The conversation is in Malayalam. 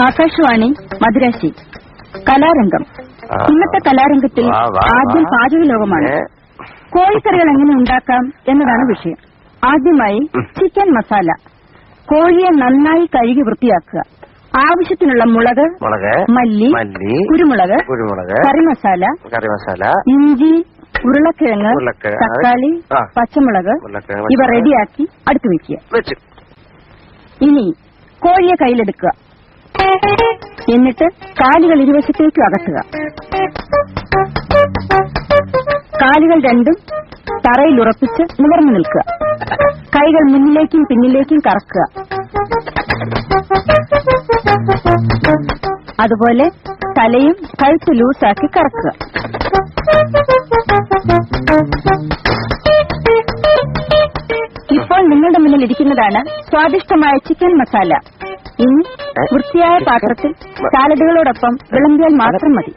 ആകാശവാണി മധുരാശി കലാരംഗം. ഇന്നത്തെ കലാരംഗത്തിൽ ആദ്യം പാചക ലോകമാണ്. കോഴിക്കറികൾ എങ്ങനെ ഉണ്ടാക്കാം എന്നതാണ് വിഷയം. ആദ്യമായി ചിക്കൻ മസാല. കോഴിയെ നന്നായി കഴുകി വൃത്തിയാക്കുക. ആവശ്യത്തിനുള്ള മുളക്, മല്ലി, കുരുമുളക്, കറിമസാല, ഇഞ്ചി, ഉരുളക്കിഴങ്ങ്, തക്കാളി, പച്ചമുളക് ഇവ റെഡിയാക്കി അടുത്തു വയ്ക്കുക. ഇനി കോഴിയെ കയ്യിലെടുക്കുക. എന്നിട്ട് കാലുകൾ ഇരുവശത്തേക്കും അകത്തുക. കാലുകൾ രണ്ടും തറയിൽ ഉറപ്പിച്ച് നിവർന്നു നിൽക്കുക. കൈകൾ മുന്നിലേക്കും പിന്നിലേക്കും കറക്കുക. അതുപോലെ തലയും കഴുത്ത് ലൂസാക്കി കറക്കുക. ഇപ്പോൾ നിങ്ങളുടെ മുന്നിൽ ഇരിക്കുന്നതാണ് സ്വാദിഷ്ടമായ ചിക്കൻ മസാല. ഇനി വൃത്തിയായ പാത്രത്തിൽ സാലഡുകളോടൊപ്പം വിളമ്പിയാൽ മാത്രം മതി.